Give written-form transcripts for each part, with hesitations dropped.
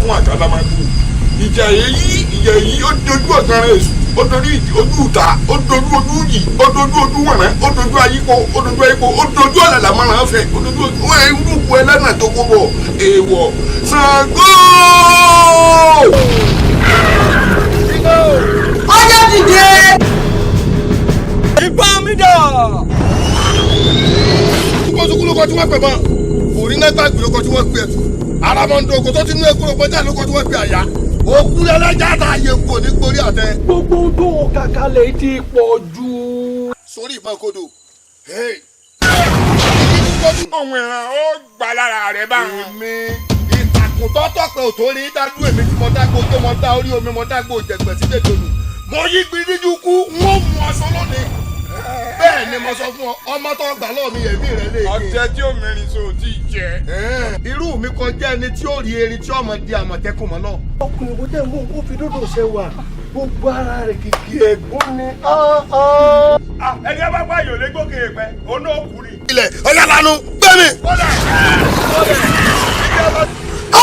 fún àkàlàmàgbò. Ìjà èyí ó dojú ọ̀gán rẹ̀ èṣù, ó dojú ojú ìta, ó dojú ojú yìí, ó dojú ojú wọ̀nà, ó dojú ayípo, ó dojú ọ̀làlà mọ́ràn fẹ́, ó dojú irúgbó ẹlẹ́nà tó kó bọ̀ èèwọ̀ Ṣàngó. Ọjọ́ dìde. Ìbá mi dà. Kótókó ló kọ́ tí wọ́n pè mọ́, òrí náà gbàgbé ló kọ́ tí wọ́n pè ẹ̀tù, àràmọ̀ǹdòkò tó ti nú ekúrò pẹ́jà ló kọ́ tí wọ́n pè àyà. Òkú lẹ́lẹ́jà tá a yẹ kó ní gbórí àtẹ. Gbogbo tó kàkálẹ̀ ti pọ̀ jù. Sórí ìbọn kodò. Ohun ìran ó gbà lára rẹ̀ báwọn. Èmi ìtàkùn tọ́tọ̀ pé ò tó rí dájú èmi tí mo dágbó tó mo dá orí omi mo dágbó jẹ̀gbẹ̀ sí tètòlù. Mo yí gbìdíjú kú, n ó mú aṣọ lónìí. Bẹ́ẹ̀ ni mo sọ fún ọ, ọmọ tó gbà lọ́ọ̀ mi ẹ̀mí rẹ̀ lè gbé. Ọ̀jẹ̀ tí ó mẹ́rin so ti jẹ. Irú mi kọjá ẹni tí ó rí erin tí ọmọ di àmọ̀tẹ́kùn mọ́ náà. Ọkùnrin kò tẹ̀ mú kó fi dúdú ṣe wà. Gbogbo ara rẹ̀ kìkì ẹ̀gbọ́n ni. Ẹni ẹ bá gbá yòó lé gbókè pẹ́, òun náà kú rí. Ilẹ̀ ọ̀yà lanu gbẹ́mi.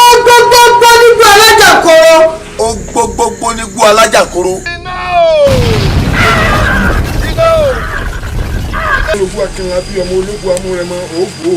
Ọgbọgbọgbọ nígbó alájàkóró. Ọgbọgbọgbọ nígbó alájàkóró. Olùkú akínra bí ọmọ ológun amúrẹmọ ògbó.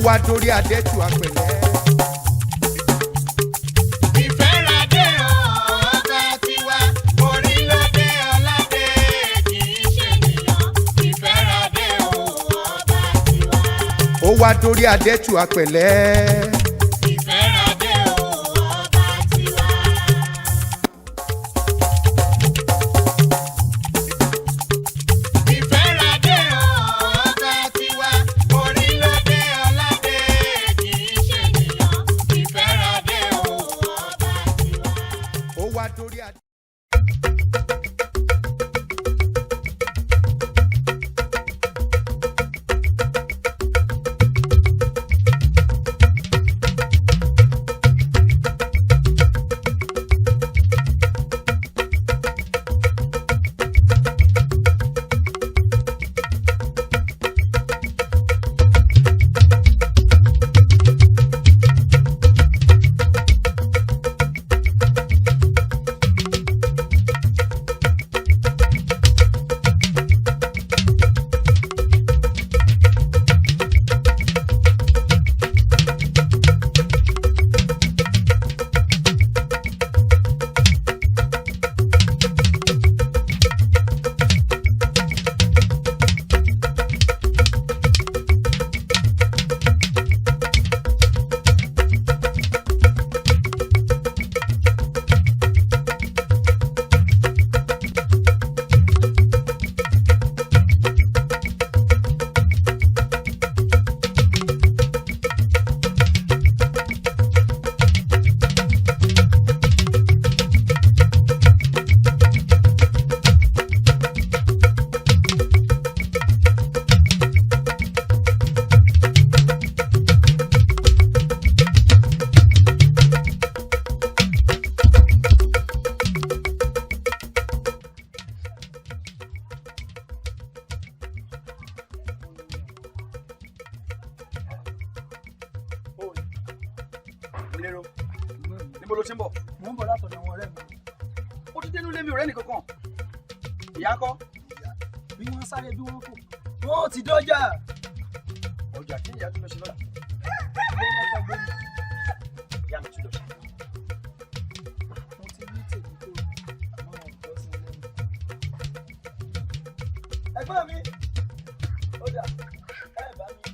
Wá dórí adẹ́tù apẹ̀lẹ́. Ìfẹ́radé ọba tiwa, orí lóde ọ̀làdé kì í ṣe nìyàn. Ìfẹ́radé ọba tiwa. Ó wá dórí adẹ́tù apẹ̀lẹ́. Ìfẹ́radé ọba tiwa. Ìfẹ́radé ọba tiwa, orí lóde ọ̀làdé kì í ṣe nìyàn. Ìfẹ́radé ọba tiwa. Ó wá dórí adẹ́tù. Lérò níbo ló ti ń bọ̀? Mo ń bọ̀ látọ̀dọ̀ àwọn ọ̀rẹ́ mi. Ó ti dénú lé mi ọ̀rẹ́ nìkankan. Ìyá kọ́. bí wọ́n sáré bí wọ́n kù wọ́n ti dọ́jà. ọjà kí ìyá tó lọ ṣe lọ́la ìyá mi tún lọ ṣe. mo ti ní tèmi tó àwọn ọ̀dọ́ sí lẹ́nu. ẹgbẹ́ mi ọjà ẹ bá mi.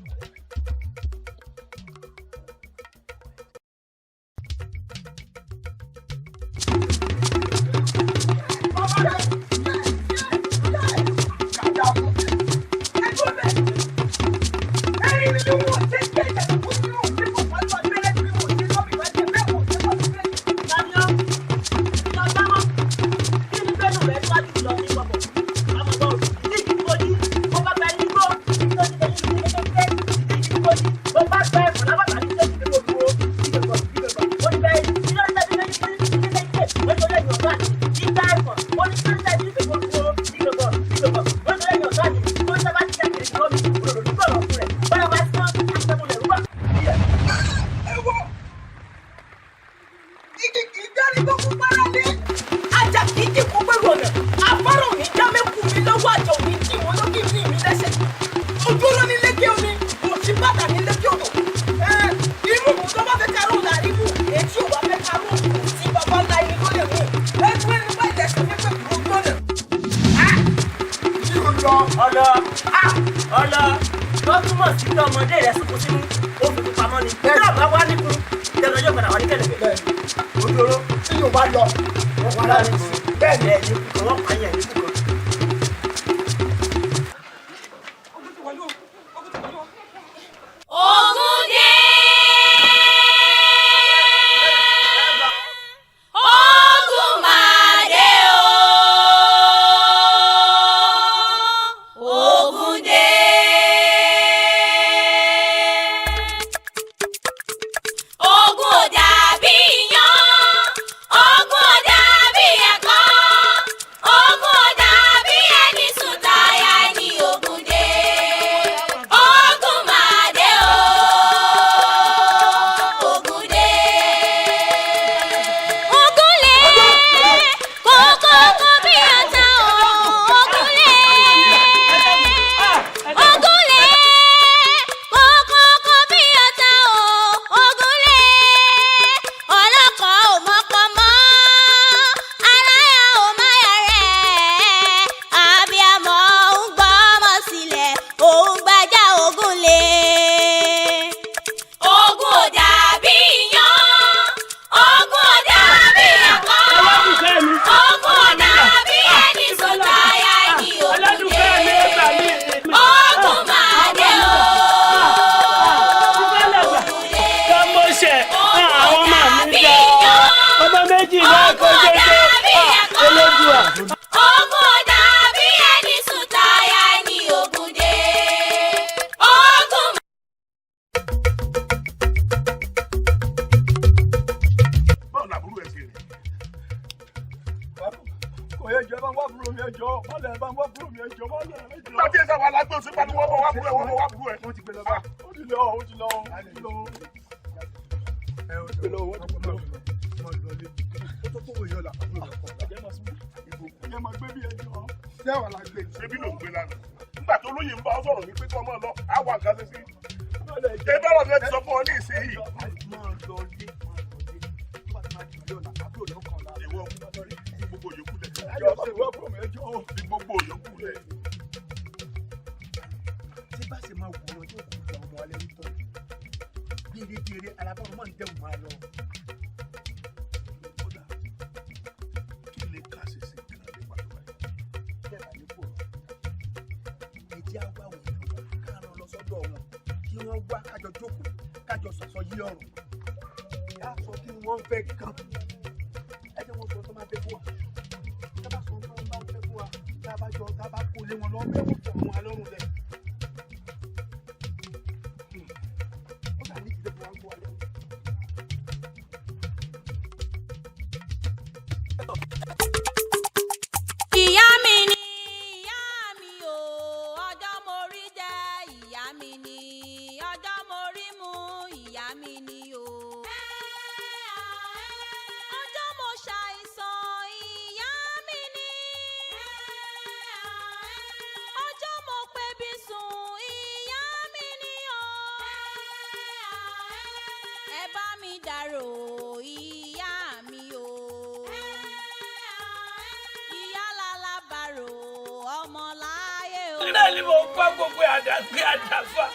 náà ni mo ń pa gbogbo àdàgbé àdàfà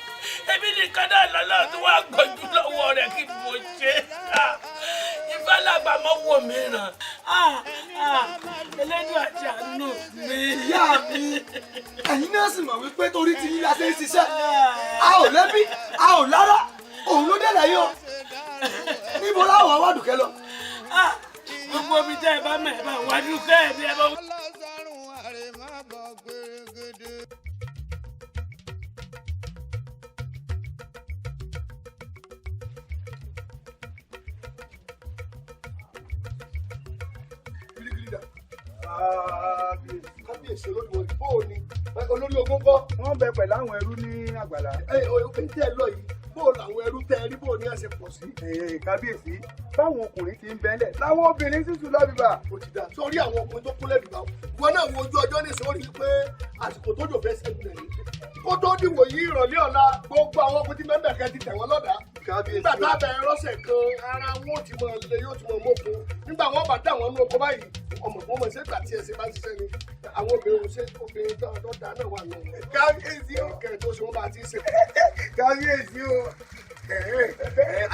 èmi nìkan náà lọ́lọ́ tó wá gbọ́jú lọ́wọ́ rẹ̀ kí mo ṣe ìfẹ́làgbà mọ́ wò mí ràn Elédùn àti àánú mi. Ìyá mi ẹ̀yin náà sì mọ̀ wípé torí ti yín la ṣe ń ṣiṣẹ́ a ò lẹ́bí a ò lára òun ló dẹ̀lẹ̀ yìí o níbo láwọn awádùkẹ́ lọ. Gbogbo mi tẹ́ ẹ bá mẹ́ ẹ bá wá dúkẹ́ ẹ bí ẹ bá. Kábíyèsí olódùmọ̀ bóòni olórí ogun kọ́. Wọ́n bẹ pẹ̀lú àwọn ẹrú ní àgbàlá. Òfin tí ẹ lọ yìí bóòlù àwọn ẹrú tẹ ẹ rí bóòní ẹ ṣe pọ̀ sí. Kábíyèsí báwọn ọkùnrin ti ń bẹ́lẹ̀ láwọn obìnrin sì tún lọ́bìbà. Ó ti dà sórí àwọn ọkùnrin tó kúnlẹ̀ bìbá wọn náà wo ojú ọjọ́ nìṣẹ́ ó rí i pé àsìkò tó jò fẹ́ sẹ́gun rẹ̀ ní. Kó tó dìwò yí ìrọ̀lẹ́ ọ̀la gbogbo àwọn ọkùnrin tí mẹ́mbẹ̀ kẹ́ ti tẹ̀ wọ́n lọ́dà. Nígbà tá a bẹ̀rẹ̀ rọ́ṣẹ̀ kan ara wọn ò ti mọ̀ lé yóò ti mọ̀ mọ́kun. Nígbà wọn bá dá àwọn ọmọ oko báyìí ọmọ wọn mọ̀ ṣé gbà tí ẹ ṣe bá ṣiṣẹ́ ni àwọn obìnrin tó dáa náà wà nù. Kábíyèsí o kẹ̀rẹ̀ tó ṣe wọ́n bá ti ṣe. Kábíyèsí o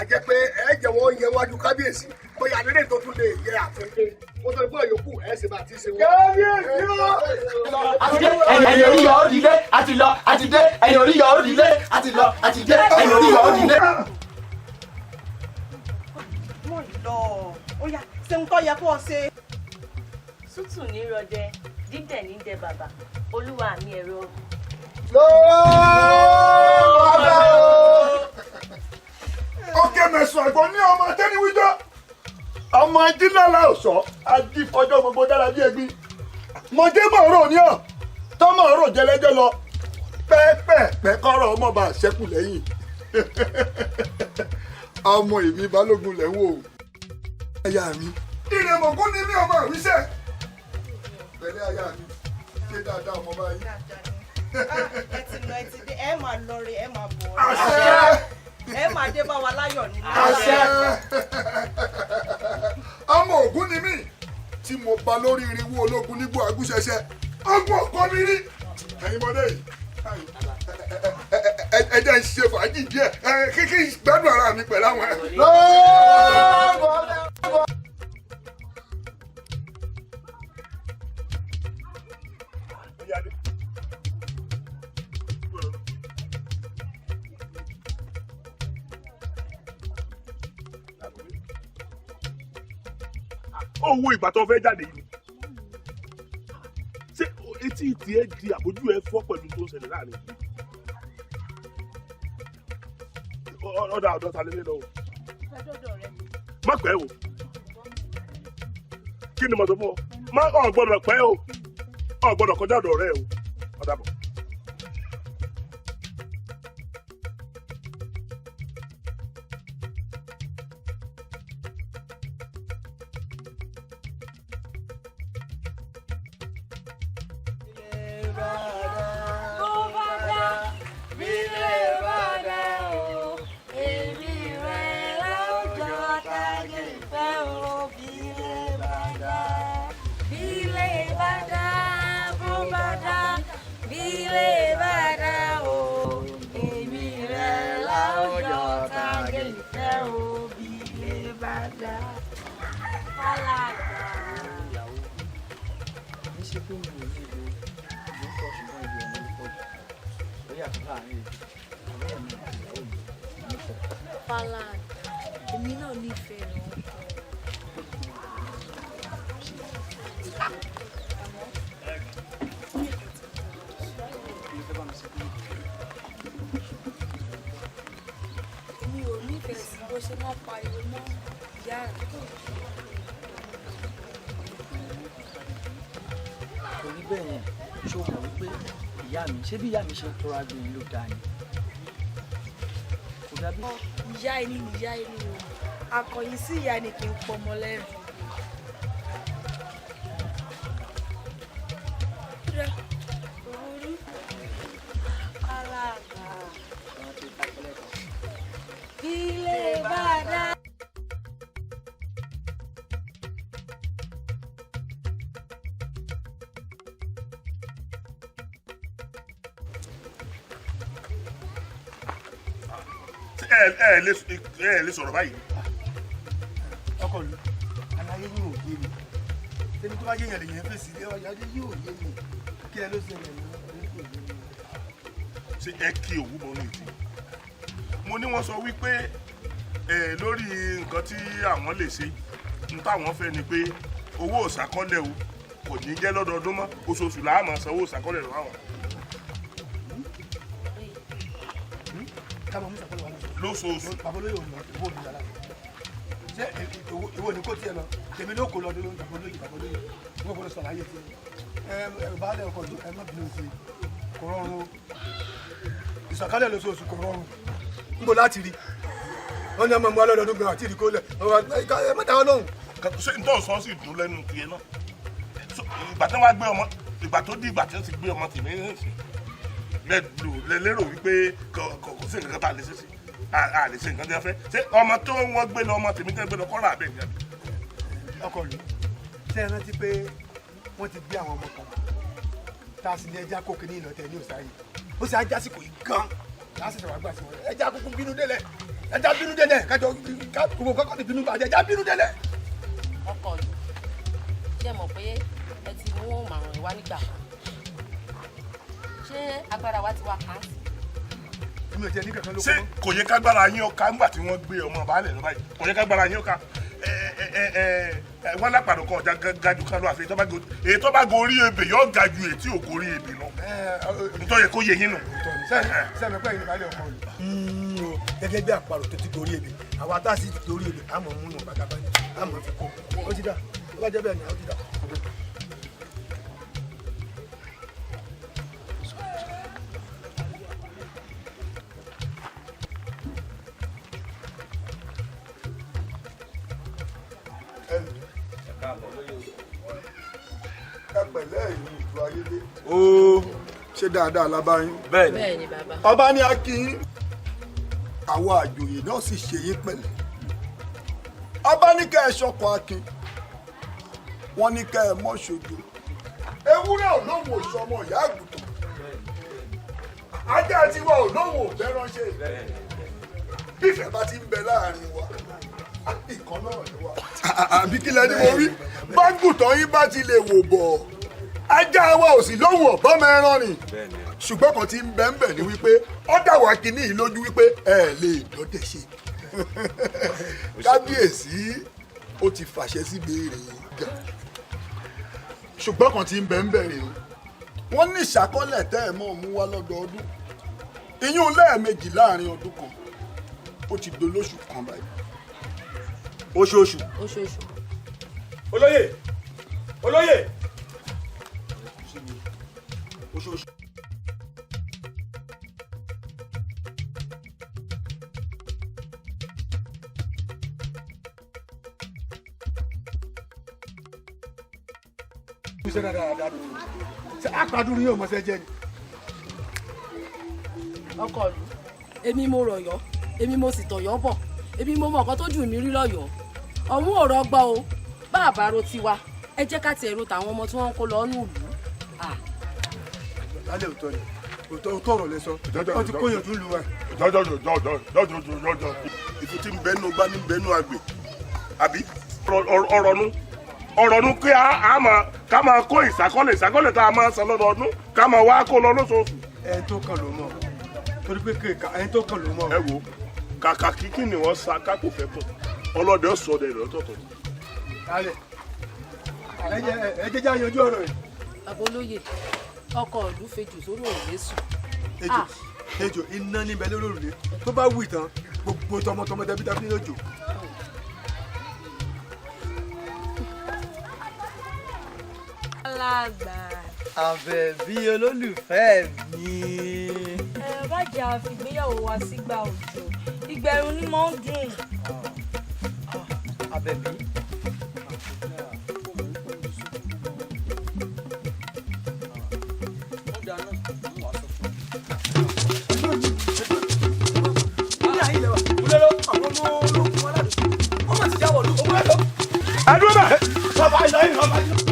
àjẹ́ pé ẹ jẹ́ wọ́n yẹ wájú kábíyèsí bóyá àdéhùn tó tún lè yẹ àfẹ́fẹ́ wọ́n tó ní bóyá yòókù ẹ ṣe bá ti ṣe wọ́n. Kábíyèsí o. Ẹ̀yin orí yọ ó dilé àti lọ àti dé ẹ̀yin orí yọ ó dilé àti lọ àti dé ẹ̀yin orí yọ ó dilé. Mo lọ ó yá ṣe ń tọ́ yẹ kó o ṣe. Tútù ní rọdẹ dídẹ̀ ní dẹ bàbá olúwa mi ẹ̀rọ. Òkè mẹ̀sùn àgbọn ní ọmọ tẹ́niwíjọ́ ọmọ ajínára ọ̀ṣọ́ ajífọjọ́ gbogbo dára bí ẹgbin mọ̀jẹ́ mọ̀ọ́rọ̀ ní ọ̀ tọ́mọ̀ ọ̀rọ̀ jẹlẹ́jọ́ lọ pẹ́ẹ́pẹ́ẹ́pẹ́ kọ́rọ̀ ọmọ bá ṣẹ́kù lẹ́yìn ọmọ èmi balógun lẹ́ ń wò aya mi. Ìrèmọ̀gún ni mí ọmọ ìwíṣẹ́ pẹ̀lẹ́ aya mi ṣé dáadáa ọmọ báyìí. Ẹ ti lọ ẹ ti dé ẹ máa lọ rè ẹ máa bọ̀ Àṣẹ. ẹ máa dé bá wa láyọ̀ nínú. Àṣẹ. Ọmọ Ògún ni mí tí mo bá lórí irinwó ológun nígbò agúnṣẹṣẹ ọgbọ́n ọkọ mi rí ẹ̀yin mọdé yìí ẹ jẹ́ ń ṣe fàájì díẹ̀ kíkí gbádùn ara mi pẹ̀lú àwọn ẹ̀. Owó ìgbà tó fẹ́ jáde yìí ṣé etí tiẹ̀ di àbójú ẹ fọ́ pẹ̀lú tó ń ṣẹlẹ̀ láàrin ọ̀dà ọ̀dọ̀ ta lélẹ̀ lọ́wọ́ má pẹ́ o kí ni mo sọ fún ọ má ọ̀ gbọ́dọ̀ pẹ́ o ọ̀ gbọ́dọ̀ kọjá ọ̀dọ̀ rẹ o ọ̀dà bọ̀. Èmi náà nífẹ̀ẹ́ rẹ̀. Mi ò nífẹ̀ẹ́ sí bó ṣe máa pariwo mọ́ ìyá rẹ̀. Kò rí bẹ́ẹ̀ yẹn ṣó mọ̀ wípé ìyá mi ṣé bí ìyá mi ṣe ń tọ́ra gbé yín ló dáa ni. Kò dábí. Ìyá ẹni ni ìyá ẹni o akọ̀yìn sí ìyá ni kì í pọmọ lẹ́rìn. Ilé bá dá. ẹ lè sọ̀rọ̀ báyìí. ọkọ lu àlàyé yìí ò yé mi tẹni tó bá yé yẹn lè yẹn fèsì lé ọjà yìí ò yé mi kí ẹ ló ṣe yẹn ní kò yé mi. ṣé ẹ kí òwú bọnú ìtì mo ní wọ́n sọ wípé lórí nǹkan tí àwọn lè ṣe n táwọn fẹ́ ni pé owó ìṣàkọọ́lẹ̀ o kò ní jẹ́ lọ́dọọdún mọ́ oṣooṣù làá máa sanwó ìṣàkọọ́lẹ̀ lọ́wọ́ àwọn. lóṣooṣù. bàbá olóyè ò ní owó mi yàrá ṣé ìwọ ni kò tiẹ̀ lọ tèmi ló kó lọ dé ló ń bàbá olóyè wọ́n gbọ́dọ̀ sọ̀rọ̀ ayé tiẹ̀ baálé ọkọ̀ ẹ má bínú sí kò rọrùn ìṣàkálẹ̀ lóṣooṣù kò rọrùn níbo láti rí wọ́n ní ọmọ mi wá lọ́dọọdún gan àti ìdíkó lẹ̀ ẹ má dáwọ́ lóhùn. ṣé n tó sọ sí dùn lẹ́nu tiẹ̀ náà ìgbà tí wọ́n gbé ọmọ ìgbà tó di ìgbà tí wọ́n ti gbé ọmọ tèmi lérò wípé kò sí nǹkan tá a lè ṣe sí a lè ṣe nǹkan tí a fẹ́ ṣé ọmọ tó wọ́n gbé lọ ọmọ tèmi tẹ́ gbé lọ kọ́ra àbẹ̀ ìyá. ọkọ lu ṣé ẹ rántí pé wọ́n ti gbé àwọn ọmọ kan tá a sì ní ẹja kókè ní ìlọtẹ ní òsáyé ó sì á jásìkò yìí gan lásìkò wàá gbà sí wọn ẹja kúkú bínú délẹ̀ ẹja bínú délẹ̀ kájọ gbogbo kọkọ ti bínú bàjẹ́ ẹja bínú délẹ̀. ọkọ lu ṣé mọ̀ pé ẹ ti mú màrún ìwá nígbà kan ṣé agbára wa ti wá kàn sí. ṣé kò yẹ kágbára yín ọ̀ka nígbà tí wọ́n gbé ọmọ baálẹ̀ lọ báyìí kò yẹ kágbára yín ọ̀ka wọ́n lápàdé kan ọ̀já gaju kan lọ àfi èyí tó bá gorí ebè yóò ga ju èyí tí ò gorí ebè lọ nítorí kó yẹ yín nù. sẹ́mi pẹ́ yìí balẹ̀ ọkọ rẹ̀ gẹ́gẹ́ bí àparò tó ti gorí ebè àwọn atásí ti gorí ebè àmọ́ mú wọn bàtà báyìí àmọ́ fi kó ó ti dà ó bá jẹ́ bẹ́ẹ̀ ni ó ti dà. ó ṣe dáadáa lábáyín. bẹ́ẹ̀ni bàbá. ọba ní akínyín àwọn àjòyè náà sì ṣe yín pẹ̀lẹ́. ọba ní kẹ́ ẹ ṣọkọ akin wọ́n ní kẹ́ ẹ mọ́ ṣojo. ewúrẹ́ ò lóun ò sọmọ ìyá àgùntàn. ajá tiwa ò lóun ò fẹ́ ránṣẹ́. bífẹ̀ bá ti ń bẹ láàrin wa ìkan náà ni wa. àbí kí lẹni mo rí báńgùtàn yín bá ti lè wò bọ̀ ajá wa ò sì lóhùn ọ̀bọ́n mẹ́rán ni ṣùgbọ́n kan tí ń bẹ ń bẹ ni wípé ó dà wá kínní yìí lójú wípé ẹ lè dọ́dẹ̀ ṣe kábíyèsí ó ti fàṣẹ sí béèrè ìjà ṣùgbọ́n kan tí ń bẹ ń bẹ rè o wọ́n ní ìṣàkọọ́lẹ̀ tẹ́ ẹ̀ mọ́ mú wá lọ́dọọdún ìyún lẹ́ẹ̀mejì láàrin ọdún kan ó ti dolóṣù kan báyìí. oṣooṣù. olóyè olóyè. oṣooṣù. ṣe dáadáa ṣe àpàdúrú yóò mọṣẹ jẹ ni. ọkọ lu èmi mo rọ̀yọ́ èmi mo sì tọ̀yọ́ bọ̀ èmi mo mọ̀ nǹkan tó jù mí rí lọ́yọ̀ọ́ ọ̀hún ò rọgbọ o bá àbárò tiwa ẹ jẹ́ ká tiẹ̀ ro tàwọn ọmọ tí wọ́n ń kó lọ ní ìlú. lálẹ́ òótọ́ ni òótọ́ ọ̀rọ̀ lẹ sọ wọ́n ti kóyàn tún lu wa. jọjọjọjọjọjọjọ ìfú tí ń bẹnu gbá ní bẹnu àgbè àbí ọ̀rọ̀ nu kí ká máa kó ìṣàkọọ́lẹ̀ tá a máa san lọ́dọọdún ká máa wá kó lọ lóṣooṣù. ẹni tó kàn ló mọ̀ torí pé ẹni tó kàn ló mọ̀. ẹ wo kàkà kíkì ni wọ́n sa kákò fẹ́ kàn ọlọ́dẹ ọ̀sọ̀dẹ rẹ̀ lọ́tọ̀ọ̀tọ̀. kálẹ̀ ẹ jẹ́ já yanjú ọ̀rọ̀ yìí. bàbá olóyè ọkọ ìlú fejò sórí òrùlé sùn. ejò iná níbẹ̀ lórí òrùlé tó bá wù tán gbogbo tọmọtọmọ tẹbítẹbí ní òjò. alàgbà. àbẹ̀bí olólùfẹ́ mi. ẹ bá jà fìgbéyàwó wa sígbà òjò ìgbẹ̀rún ni mò ń dùn. àbẹ̀bí. àdúrà bàbá ìlọrin bàbá ìlọrin.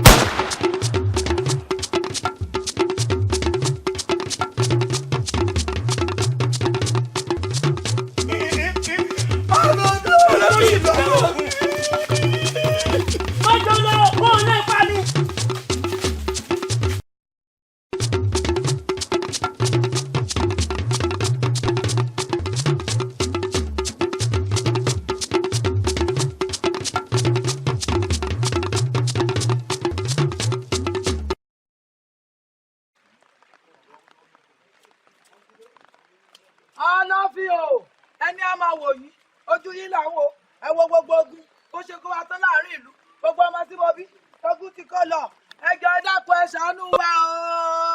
láàfin o ẹni a máa wò yìí ojú yìí là ń wò ẹ wo gbogbo ogun bó ṣe kó wa tán láàrin ìlú gbogbo ọmọ tí mo bí ogun ti kó lọ ẹjọ ẹ dákun ẹ ṣàánú wa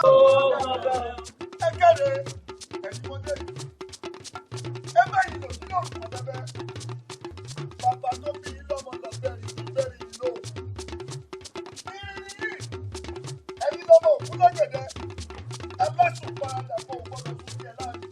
o. ẹ kéde ẹ̀yin mo dé ẹ bá yìí lò sí òkú ọ̀bẹ́bẹ́ bàbá tó bí yín lọ́mọ lọ bẹ́ẹ̀rì yìí lò yìí ẹ̀yin lọ́mọ òkú lọ́gẹ̀dẹ̀ ẹ má sùn padà fún ògbọ́dọ̀ fún mi ẹ̀ láàrin.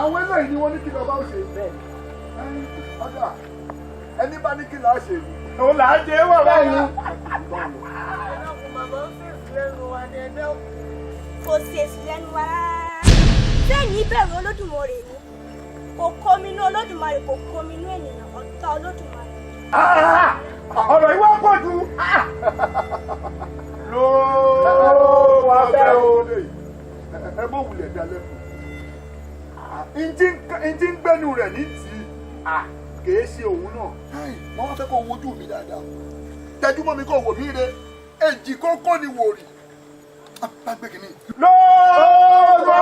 àwọn eléyìí ni wọ́n ní kí lọ́ba ó ṣe bẹ́ẹ̀ ọ̀dà ẹni bá ní kí là á ṣe òun là á ṣe é wọ̀ báyìí. Màmá ń fèsì lẹ́nu wa ní ẹgbẹ́ kò fèsì lẹ́nu wa rárá. Bẹ́ẹ̀ ni bẹ̀rù Olódùmarè ni kò kọminú Olódùmarè kò kọminú ènìyàn ọ̀tá Olódùmarè. ọ̀rọ̀ yìí wá pọ̀ jù. lóòó wà bẹ́ẹ̀. dalẹ̀ fún n tí ń gbẹ́nu rẹ̀ ní tì í kìí ṣe òun náà wọ́n wá fẹ́ kó wojú mi dáadáa tẹ́jú mọ́ mi kó wò mí re èjì kókó ni wò rí bá gbé kínní. lọ́ọ̀dọ̀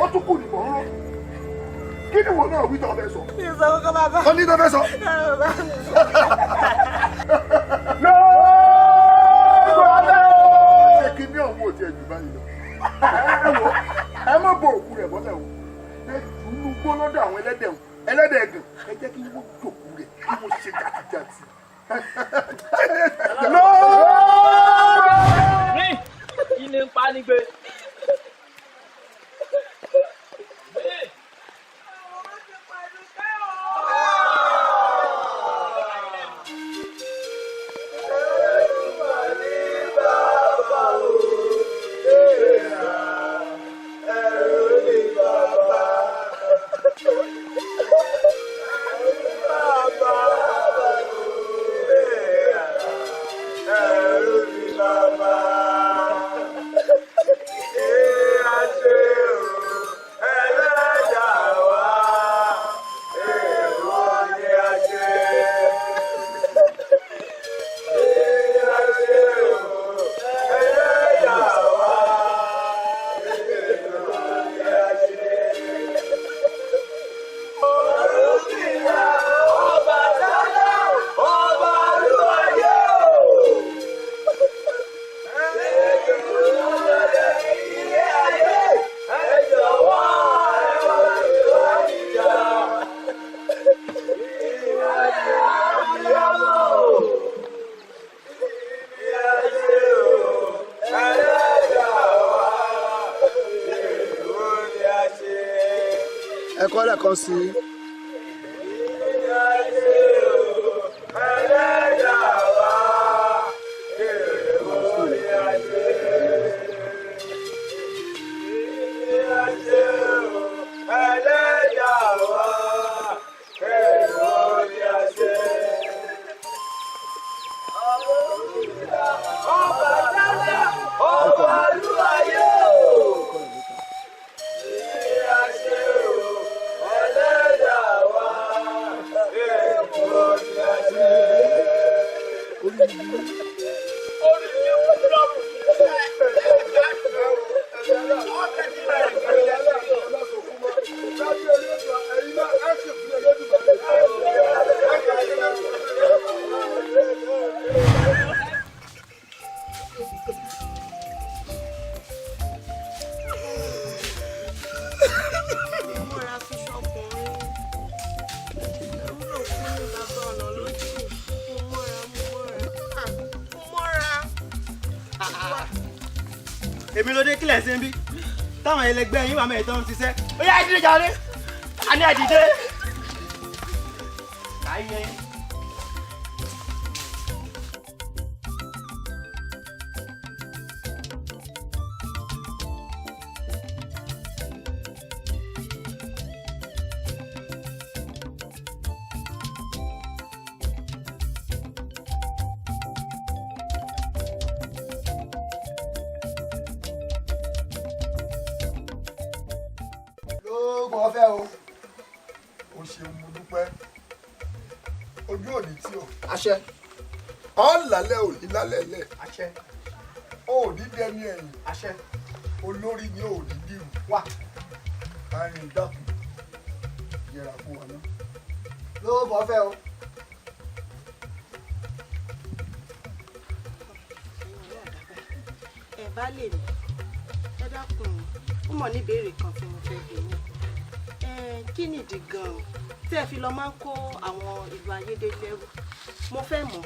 ó tún kù nìbọn rán kí ni wọn náà wí tó fẹ́ sọ. mi ò sọ kọ́kọ́ bàbá. ó ní tó fẹ́ sọ. ṣé kí ní ọ̀hún ò tiẹ̀ jù báyìí lọ. ẹ má bọ òkú rẹ̀ bọ́lẹ̀ o ẹ dùnú gbólódò àwọn ẹlẹ́dẹ̀ ẹ̀gàn ẹ jẹ́ kí wọ́n dòkú rẹ̀ kí wọ́n ṣe jàtìjàtì. ní ilé ń pa nígbè. ẹ̀kọ́ lẹ́kọ̀ọ́ sí i. èmi ló dé kílẹ̀ sí ń bí táwọn ẹlẹgbẹ́ yín wà mẹ́rin tó ń ṣiṣẹ́ ó yá ìdílé jáde a ní àdìdé. lóògùn ọ̀fẹ́ o ṣeun mo dúpẹ́ ojú òní tí o. àṣẹ. ọ̀ lálẹ́ òní lálẹ́ lẹ̀. àṣẹ. òní dẹni ẹ̀yìn. àṣẹ. olórí ni òní dìrù. wà báyìí dákun yẹra fún wa náà. lóògùn ọ̀fẹ́ o. ẹ bá lè ní ẹ dákun ó mọ̀ ní ìbéèrè kan tí mo fẹ́ bi yín kí nìdí gan-an tí ẹ fi lọ máa ń kó àwọn ìlú ayédè lẹ́rú mo fẹ́ mọ̀.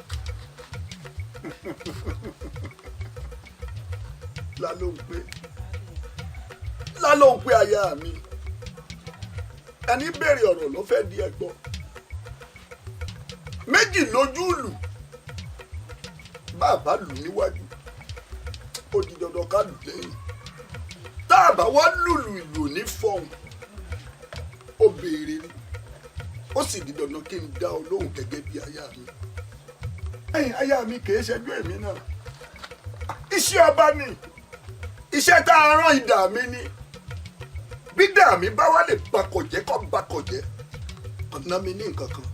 lálóhùn pé aya mi ẹni béèrè ọ̀rọ̀ ló fẹ́ di ẹ̀gbọ́n méjì lójú ìlú bàbá lù níwájú ó di dandan ká lù lẹ́yìn tá a bá wá lùlù ìlú ní fọ́ọ̀mù ó béèrè ni ó sì di dandan kí n dá ọ lóhùn gẹ́gẹ́ bí aya mi ẹ̀yin aya mi kì í ṣẹ́jú èmi náà iṣẹ́ ọba ni iṣẹ́ tá a rán idà mi ni bí dà mí bá wá lè bakọ̀jẹ́ kọ́ bakọ̀jẹ́ ọ̀nà mi ní nǹkan kan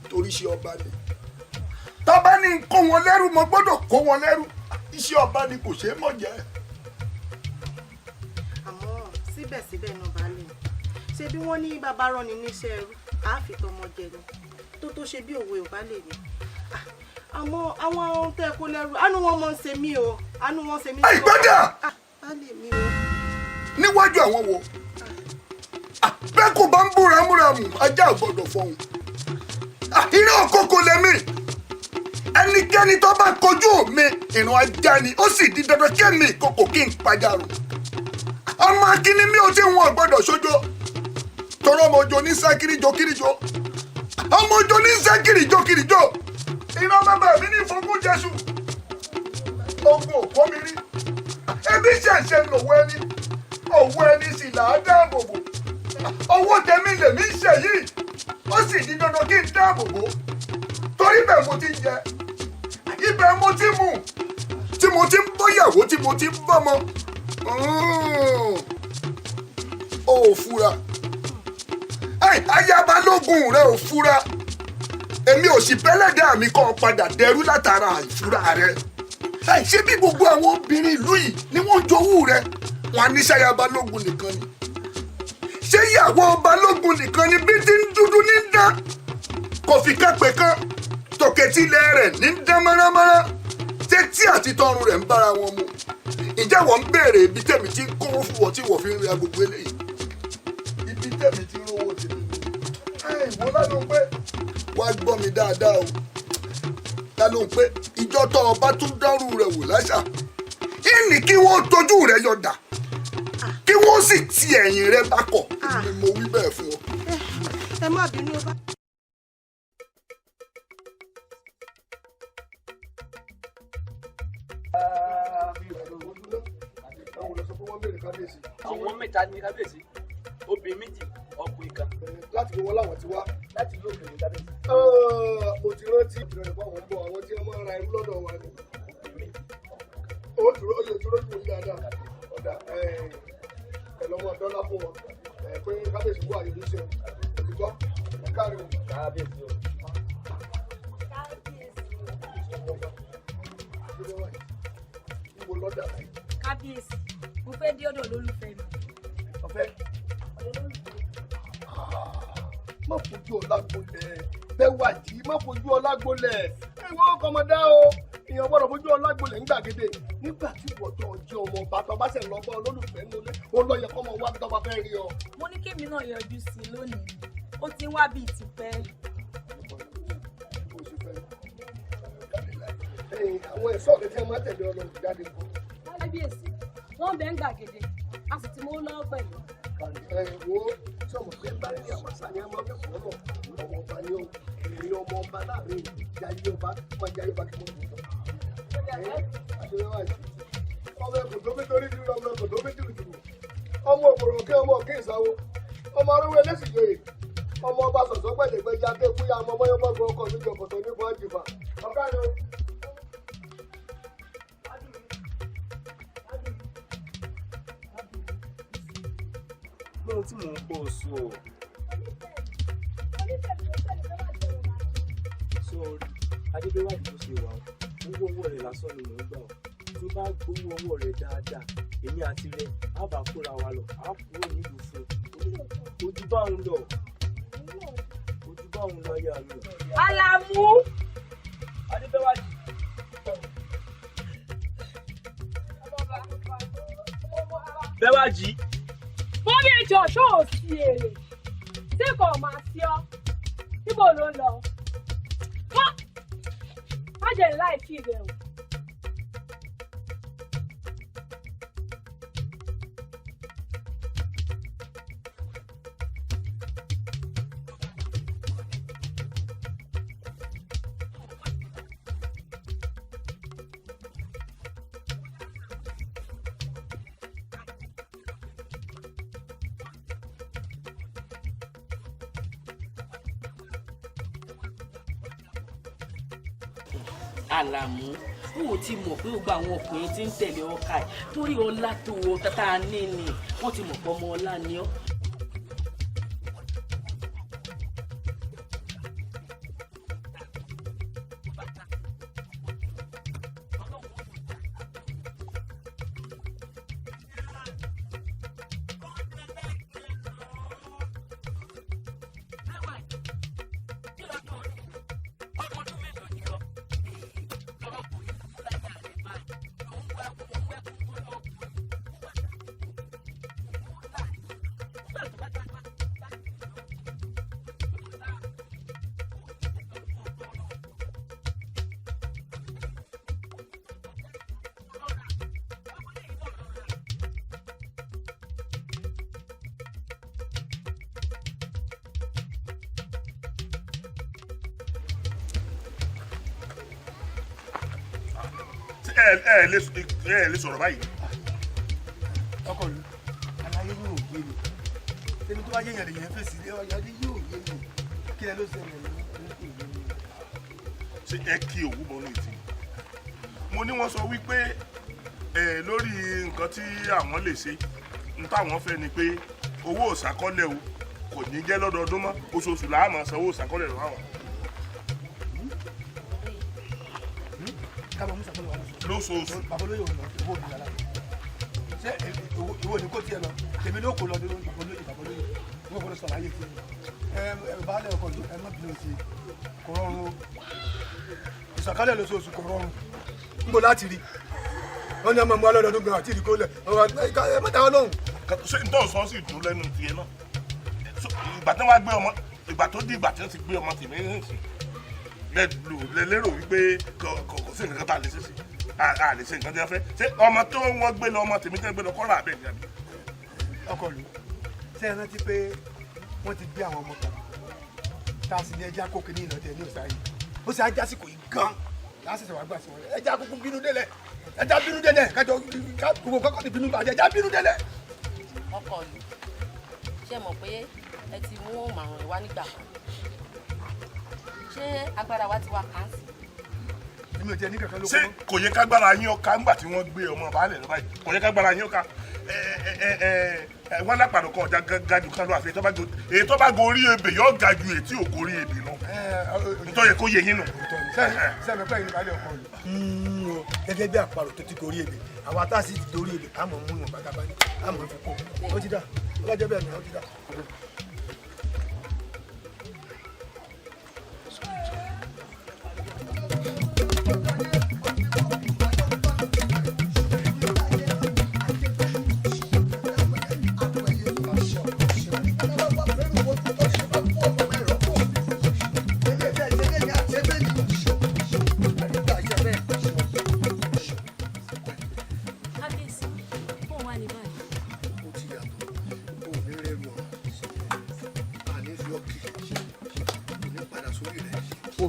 torí iṣẹ́ ọba ni tọ́ba ní kó wọn lẹ́rù mo gbọ́dọ̀ kó wọn lẹ́rù iṣẹ́ ọba ni kò ṣeé mọ̀ jẹ́. àmọ́ síbẹ̀síbẹ̀ náà baálẹ̀ ṣé bí wọ́n ní bàbá rán ni níṣẹ́ ẹrú àáfi tọmọ jẹ ni tó ṣe bí òwe ò bá lè ní. àmọ́ àwọn ohun tẹ́ kó lẹ́rù àánú wọn mọ̀ ń ṣe mí o àánú wọn ṣe mí. àìgbọ́dà baálẹ̀ mi o. níwájú àwọn wo bẹ́ẹ̀ kò bá ń búra múramù ajá gbọ́dọ̀ fọhùn iná òkòkò lẹ́mí ẹnikẹ́ni tó bá kojú mi ìran ajá ni ó sì di dandan kẹ́mi ìkòkò kí n pàjárò ọmọ akíní mi ò tí wọn gbọ́dọ̀ sójó tọrọ ọmọ òjò ní sákìrìjọ kìrìjọ ọmọ òjò ní sákìrìjọ kìrìjọ ìran bàbá mi ní ìfọ̀gùn jésù ogun òkó mi rí ẹbí ṣẹ̀ṣẹ̀ lòwọ́ ẹni òwò ẹni sì là á dáàbò bò owó tèmi lèmi ń ṣe yìí ó sì di dandan kí n dáàbò bò torí bẹ́ẹ̀ mo ti ń jẹ ibẹ̀ mo ti mú tí mo ti ń bọ́yàwó tí mo ti ń bọ́mọ ó fura ayaba lógun rẹ ò fura èmi ò sì bẹ́lẹ̀dẹ́ àmì kan padà dẹrú látara ìfura rẹ ṣé bí gbogbo àwọn obìnrin ìlú yìí ni wọ́n jowú rẹ wọn ní sáyà balógun nìkan ni ṣé ìyàwó balógun nìkan ni bí ti ń dúdú ní dán kò fi kápẹ́ kan tòkẹ́tìlẹ̀ rẹ̀ ní dán mọ́rámọ́rá tẹ́tí àti tọrùn rẹ̀ ń bára wọn mu ìjẹ́ wọ́n ń béèrè ibi tẹ̀mí tí ń kówó fún wọn tí wọ́n fi ń ra gbogbo eléyìí ibi tẹ̀mí tí ń rówó ti ní ìwọ lánàá pé wàá gbọ́ mi dáadáa o lánàá pé ìjọ tó ọba tún dárú rẹ̀ wò láṣà ìní kí wọ́n tójú rẹ̀ yọ̀dà kí wọ́n sì ti ẹ̀yìn rẹ̀ bá kọ̀ ni mo wí bẹ́ẹ̀ fún ọ. ẹ má bínú ọba. àwọn mẹ́ta ní kábíyèsí obìnrin méjì ọkùnrin kan. láti gbowó láwọn ti wá. láti ìlú òkèèrè kábíyèsí. mo ti rántí ìbẹ̀rẹ̀ fún àwọn bọ̀ àwọn tí wọ́n máa ń ra irú lọ́dọ̀ wa ni. ó dúró ó yẹ dúró dúró dáadáa ọ̀dà ẹ̀lọ́mọ dọ́là fún wọn pé kábíyèsí wà yìí lóṣù òtítọ́ káàrí o. kábíyèsí o. níbo lọ́dà báyìí. kábíyèsí mo fẹ́ dé ọ̀dọ̀ olólùfẹ́ mi. ọ̀fẹ́ má fojú ọlá gbolẹ̀ bẹ́ẹ̀ wà jí má fojú ọlá gbolẹ̀ ìwọ kọmọdé o èèyàn gbọ́dọ̀ fojú ọlá gbolẹ̀ ńgbàgede nígbà tí ìwọ̀tọ̀ ọjọ́ ọmọ ọba tó bá ṣe lọ bá olólùfẹ́ nulẹ̀ ó lọ yẹ kọ́mọ wá bí tó bá fẹ́ rí ọ. mo ní kémi náà yọjú sí i lónìí ó ti ń wá bíi tipẹ́. àwọn ẹ̀ṣọ́ ọ̀gẹ̀ tí wọ́n máa tẹ̀lé ọlọ́run jáde kọ́. kábíyèsí wọn bẹ ń gbàgede a sì ti mú lọ́wọ́ pẹ̀lú. wo sọmọ pé bá rí àwọn sani ọmọ mẹ́kọ̀ọ́ bọ̀ ọmọ ọba ni ó èrè ọmọ ọba láàrin jayé ọba máa jayé ọba kí wọ́n mú un. ọmọ ẹ̀kọ́ tó méjì ní ọmọ ẹ̀kọ́ tó méjì lùdùrù ọmọ òkòrò kí ọmọ òkè ìsáwó ọmọ arúgbó ẹlẹ́sìn joyè ọmọ ọba sọ̀sọ́ gbẹ̀dẹ̀gbẹ̀já kékúyà ọmọ mọ́yọ́mọ́gbọ́ ọkọ̀ níjọ kọ̀tọ̀ nípa àjìfà ọ̀gá ni ó. lóhun tí mò ń bọ̀ sọ sórí adébẹ́wájú tó ṣe wà owó owó rẹ̀ lásán ni mò ń gbà ọ́ tó bá gbowó owó rẹ̀ dáadáa èmi àti rẹ̀ á bá kóra wa lọ á kúrò nílùú fún ojú bá òun lọ yà mí. Àlàmú. adébẹ́wájú. bẹ́wájì. bóyá ìjọ ṣó ò sí èrè tí kò máa sí ọ níbo ló ń lọ wọ́n má jẹ́ láì kí rẹ̀ o. Àlàmú ó ti mọ̀ pé gbogbo àwọn ọkùnrin tí ń tẹ̀lé ọkà ẹ̀ torí ọlá tó tata ní ni wọ́n ti mọ̀ pé ọmọ ọlá ni ọ́. ẹ lè sọ̀rọ̀ báyìí. ọkọ lu aláyé yóò yé mi tẹni tó bá yé yẹn lè yẹn fèsì lé ọyọ adé yóò yé mi kí ẹ ló ṣe yẹn ní kò yé mi. ṣé ẹ kí òwú bọ́nú ìtì mo ní wọ́n sọ wípé lórí nǹkan tí àwọn lè ṣe n táwọn fẹ́ ni pé owó òṣàkọ́lẹ̀ o kò ní jẹ́ lọ́dọọdún mọ́ oṣooṣù làá máa sanwó òṣàkọ́lẹ̀ lọ́wọ́ àwọn. lóṣooṣù. bàbá olóyè òun lọ owó òbí yàrá ṣé ìwọ ni kò tiẹ̀ lọ tèmi ló kó lọ bí bàbá olóyè wọn kò lọ sọ̀rọ̀ ayé tiẹ̀ baálé ọkọ̀ ẹ má bínú sí kò rọrùn o ìṣàkálẹ̀ lóṣooṣù kò rọrùn níbo láti rí wọn ní ọmọ ọmọ ọlọ́dọọdún gan àti ìdíkó lẹ̀ ẹ má dáwọn lóhùn. ṣé n tó sọ sí dùn lẹ́nu tiẹ̀ náà ìgbà tí wọ́n gbé ọmọ ìgbà tó di ìgbà tí wọ́n ti gbé ọmọ tèmi nìsín lérò wípé kò sí nǹkan tá a lè ṣe sí a lè ṣe nǹkan tí wọ́n fẹ́ ṣé ọmọ tó wọ́n gbé lọ ọmọ tèmi tẹ́ gbé lọ kọ́ra àbẹ̀ nígbà. ọkọ lu ṣé ẹ rántí pé wọ́n ti gbé àwọn ọmọ kan tá a sì ní ẹja kókè ní ìlọtẹ ní òsàyè ó sì á jásìkò yìí gan lásìkò wàá gbà sí wọn ẹja kúkú bínú délẹ̀ ẹja bínú délẹ̀ kájọ gbogbo kọkọ ní bínú bàjẹ́ ẹja bínú délẹ̀. ọkọ lu ṣé mọ̀ pé ẹ ti mú màrún ìwá nígbà kan ṣé agbára wa ti wá kàńsì. èmi ò tiẹ̀ ní kankan ló kọ́. ṣé kò yẹ kágbára yín ọ̀ka ńgbà tí wọ́n gbé ọmọ baálẹ̀ lọ báyìí kò yẹ kágbára yín ọ̀ka wọ́n lápàdé kan ọjà gajù kan lọ àfi èyí tó bá gorí ebè yóò ga ju èyí tí ò gorí ebè lọ nítorí kó yẹ yín nù. sẹ́mi pẹ́ yín balẹ̀ ọkọ yìí gẹ́gẹ́ bí àparò tó ti gorí ebè àwọn atásí ti dorí ebè àmọ́ mú wọn bàtà báyìí àmọ́ fi kó ó ti dá ó bá jẹ́ bẹ́ẹ̀ ni ó ti dá.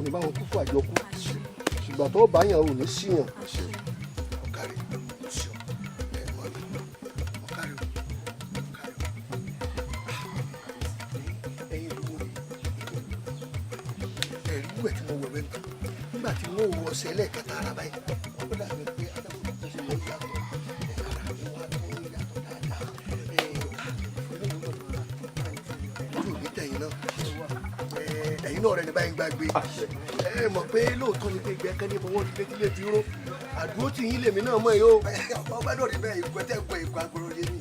ní báwọn kúkú àjọkú ṣùgbọ́n tó bá yàn ò ní síyàn. ọ̀kárí ṣọ ẹ̀rọ ọ̀kárí ọ̀kárí ẹ̀yin ìlú mi ẹ̀rí ìwẹ̀ tí mo wọ̀ bẹ́ẹ̀ tán nígbà tí mo wọ ọ̀sẹ̀ lẹ́ẹ̀kẹta ara báyìí ó dàbí pé adágún tó ṣe lọ yàtọ̀ ara mi wá tó yàtọ̀ dáadáa ojú mi tẹ̀yìn náà ẹ̀yin náà rẹ̀ ní báyìí gbàgbé ẹ mọ̀ pé lóòótọ́ ni pé gbẹ́kẹ́ ní fọwọ́ ti létí létí ró àdúró tí yín lèmi náà mọ̀ yìí o. ọgbẹ́ náà rí bẹ́ẹ̀ ìgbẹ́ tẹ́ gbọ́ ìgbà gbòòrò yé mi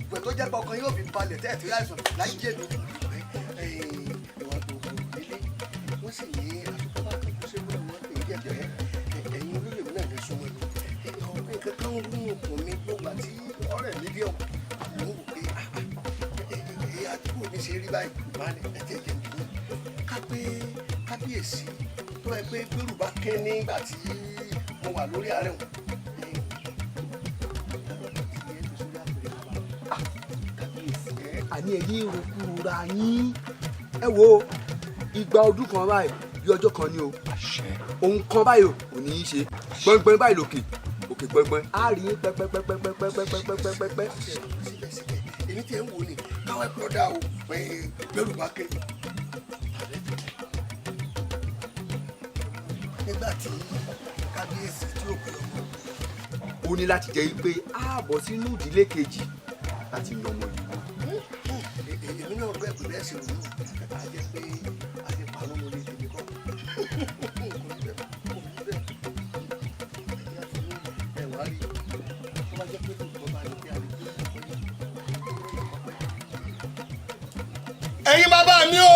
ìgbẹ́ tó jẹ́ pé ọkàn yóò fi balẹ̀ tẹ́ ẹ̀ tí láìsàn láì jẹ́ mi. ìwà tó kù nílé wọ́n sì ní àtúntò bá tó ṣe mọ́ ìwọ́n pè é jẹ́jẹ́ ẹ̀yin olóyè mi náà lè súnmọ́ mi. ọ̀gbìn kankan ń rún okùn mi gbogbo àti ọ̀rẹ́ mi bí ọ̀hún mo wò pé àdúgbò mi ṣe rí báyìí má lè ẹ̀jẹ̀ jẹ̀ mi ká pé kábíyèsí tó ẹ pé gbèrú bá ké nígbà tí mo wà lórí ààrẹ wọn. àní ẹ̀yin ìrùkúra yín ẹ wo ìgbà ọdún kan báyìí bí ọjọ́ kan ni o ohun kan báyìí ò ní í ṣe gbọ̀ngbọ̀n báyìí lòkè òkè gbọ̀ngbọ̀n á rí yín pẹ́pẹ́pẹ́pẹ́pẹ́pẹ́pẹ́pẹ́pẹ́. èmi tí ẹ ń wò ni káwọn ẹgbẹ́ ọ̀dà o pé gbèrú bá ké. nígbà tí kábíyèsí tí ó pè ọmọ. ó ní láti jẹ́ pé ààbọ̀ sínú ìdílé kejì láti yan ọmọ yìí. èmi náà bẹ́ẹ̀ pé bẹ́ẹ̀ ṣe rò ó a jẹ́ pé a lè pa àwọn ọmọ ní ìdílé kan. ẹ wá rí tó bá jẹ́ pé tó bá ní pé a lè gbé ẹ̀yin bàbá mi o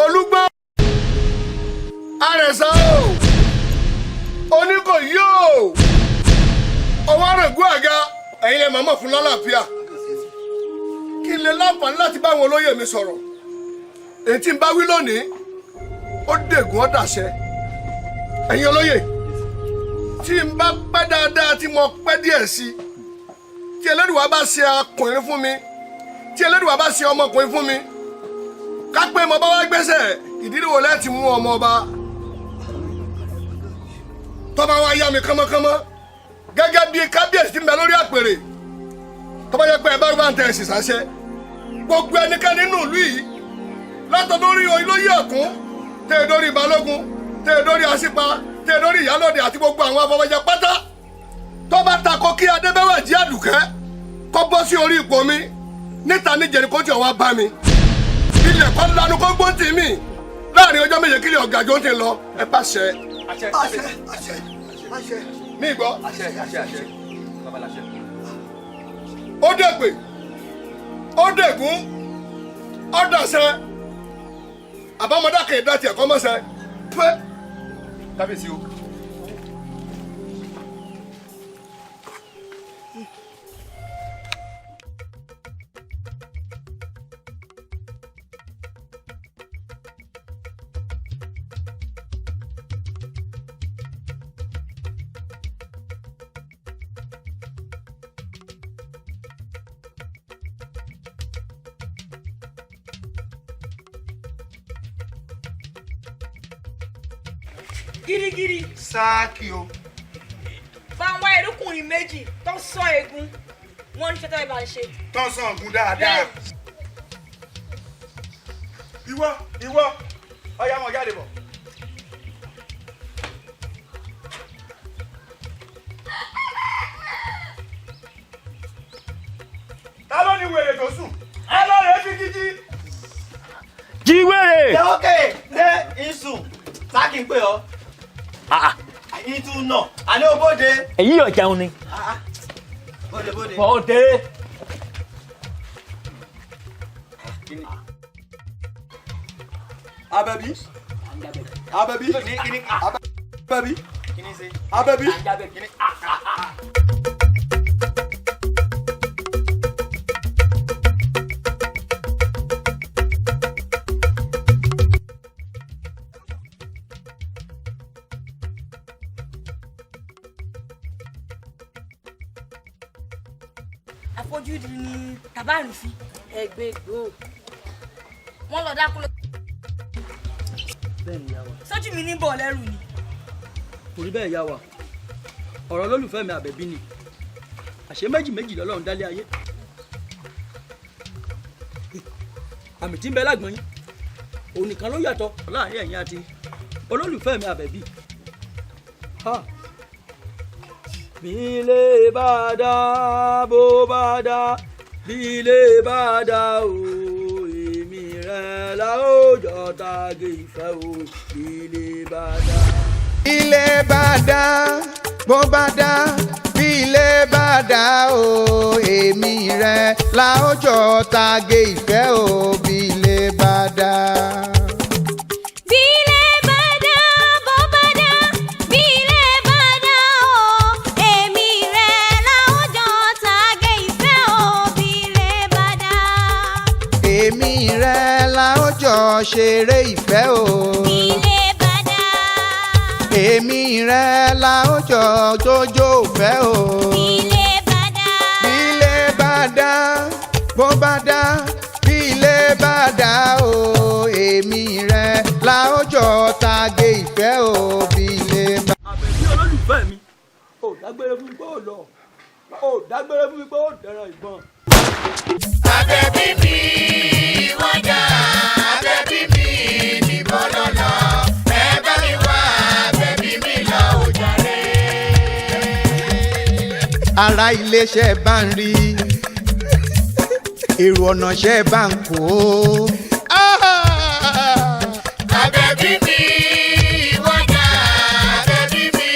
olúgbọ́n àrẹ̀sà o oníkòyí o ọwọ́ àrẹ̀gún àga ẹ̀yin lè mọ̀ọ́mọ̀ fún lálàáfíà kí n lè láǹfààní láti bá àwọn olóyè mi sọ̀rọ̀ èyí tí n bá wí lónìí ó dègùn ó dàṣẹ ẹ̀yin olóyè tí n bá pẹ́ dáadáa tí mo pẹ́ díẹ̀ sí tí Ẹlẹ́dùwà bá ṣe akùnrin fún mi tí Ẹlẹ́dùwà bá ṣe ọmọkùnrin fún mi ká pé mo bá wá gbẹ́sẹ̀ ìdílé wo láti mú ọmọ ọba tọ́ba wa yá mi kánmọ́kánmọ́ gẹ́gẹ́ bí kábíyèsí tí ń bẹ lórí àpèrè tọ́ba yẹ pé ẹ bá bá ń tẹ̀ ẹ̀sìn sáṣẹ gbogbo ẹnikẹ́ni nínú ìlú yìí látọ̀dórí olóyè ọ̀tún tẹ̀ ẹ́ dórí balógun tẹ̀ ẹ́ dórí asípa tẹ̀ ẹ́ dórí ìyálòdì àti gbogbo àwọn afọwọ́jẹ pátá tọ́ba takò kí Adébẹ́wàjí Àdùkẹ́ kọ́ bọ́ sí orí ipò mi níta níjẹ̀ni kó tí ọ̀ wá bá mi ilẹ̀ kọ́ lanu kó gbó tì mí láàrin ọjọ́ méje kílẹ̀ ọ̀gàjọ́ ti lọ ẹ pàṣẹ. àṣẹ àṣẹ àṣẹ. mi gbọ́. àṣẹ àṣẹ àṣẹ bàbá làṣẹ. ó dẹ̀gbẹ̀ ó dẹ̀gún ó dàṣẹ àbámọ́dá kì í dá tiẹ̀ kọ́ mọ́sẹ̀ pé. kábíyèsí o. Girigiri. sáàkì o. Báwọn ẹrúkùnrin méjì tó sọ egun wọn ní ṣẹtọ́ ìbá ń ṣe. tó ń sàn ògùn dáadáa. ìwọ ọyá wọn jáde bọ̀. ta ló ní wèrè tó sùn. ẹ lọ rẹ fi jíjí. jí wèrè. ṣé ókè ṣé ìsùn sáàkì ń pè ọ́. ìtú nà àní ó bóde. èyí ò jẹun ni. bóde bóde. bóde. Abẹ́bí. Abẹ́bí. Abẹ́bí. Abẹ́bí. àfojúdi ni tàbáàrì sí. ẹgbẹ́ gbó. wọ́n lọ dákú lọ. bẹ́ẹ̀ ni ìyá wa. sójú mi ní bọ̀ lẹ́rù ni. kò rí bẹ́ẹ̀ ìyá wa ọ̀rọ̀ olólùfẹ́ mi àbẹ̀bí ni àṣé méjì méjì lọ́lọ́run dálé ayé àmì tí ń bẹ lágbọ̀n yín òun nìkan ló yàtọ̀ láàrin ẹ̀yin àti olólùfẹ́ mi àbẹ̀bí. bí ilé bá dá bó bá dá bí ilé bá dá o èmi rẹ̀ la ó jọ tàgé ìfẹ́ o bí ilé bá dá. ilé bá dá bó bá dá bí ilé bá dá o èmi rẹ la ó jọ tàgé ìfẹ́ o bí ilé bá dá. Bí ilé bá dá, bó bá dá, bí ilé bá dá o, èmi rẹ̀ la ó jọ tàgé ìfẹ́ o, bí ilé bá dá. èmi rẹ la ó jọ ṣeré ìfẹ́ o. Bí ilé bá dá. èmi rẹ la ó jọ jójó ìfẹ́ o. Bí ilé bá dá. bí ilé bá dá bó bá dá bí ilé bá dá o èmi rẹ la ó jọ tàgé ìfẹ́ o bí ilé bá. àbẹ̀bí olólùfẹ́ mi ò dágbére fún mi pé ò lọ ò dágbére fún mi pé ò dẹ̀rọ̀ ìbọn. Àbẹ̀bí mi wọ́n dá àbẹ̀bí mi níbo ló lọ ẹ bá ará iléeṣẹ́ bá ń rí èrò ọ̀nà ṣẹ́ bá ń kó. Àbẹ̀bí mi ìwọ dà, àbẹ̀bí mi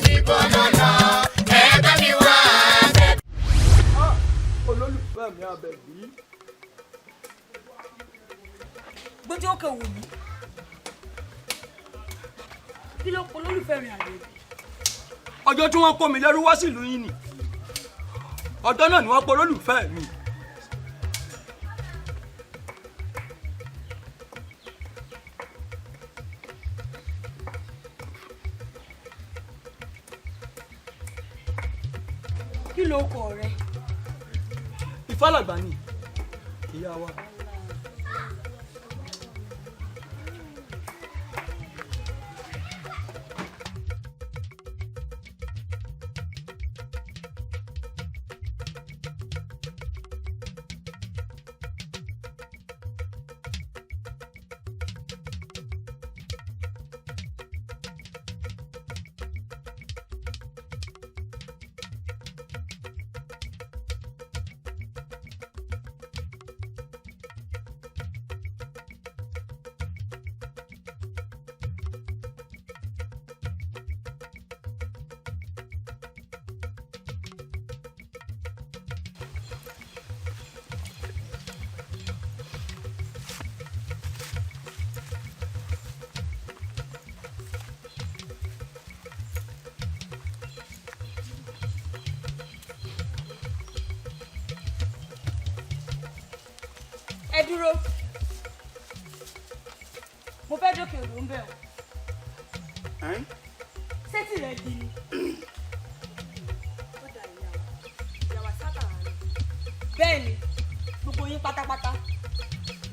níbo ló lọ, ẹ bá mi wá àbẹ̀bí. Olólùfẹ́ mi Àbẹ̀bí. Gbójú òkè wò mí. Kí ló pọ̀ olólùfẹ́ mi Àbẹ̀bí? Ọjọ́ tí wọ́n kó mi lẹ́rú wá sílùú yìí ni. Ọjọ́ náà ni wọ́n pọ̀ olólùfẹ́ mi. Kí ló kọ rẹ? Ìfálàgbà ni ìyá wa. Ẹ dúró. Mo fẹ́ dókè odò ń bẹ̀ ọ́. Ṣé tìrẹ di ni? Ó dà ìyàwó sábà rẹ̀. Bẹ́ẹ̀ ni, gbogbo yín pátápátá.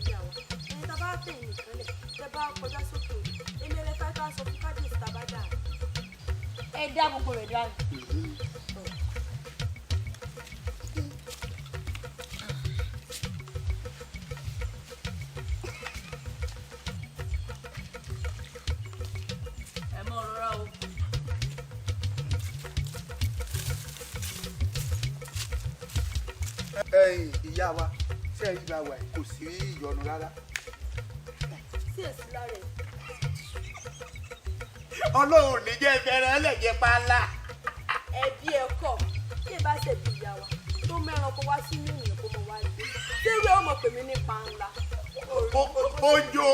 ìyàwó ẹni tá a bá tẹ̀ nìkan lẹ̀ tẹ́ bá kọjá sókè òde èmi ẹlẹ́fẹ́ ká sọ fún kábíyèsí tá a bá dà. Ẹ dá gbogbo rẹ̀ dáhùn. Ìyá wa ṣe é ìgbà wà kò sí ìyọnu rárá. sí èsì lára ẹ̀. Ọlọ́run ní jẹ́ fẹ́ràn ẹlẹ́jẹ̀ pálá. ẹbí ẹ kọ tí ẹ bá ṣe bí ìyá wa tó mẹ́ran kó wá sínú ìyẹn kó mọ wá gbé ṣé ìwé ọmọ pèmí nípa ńlá. Ojo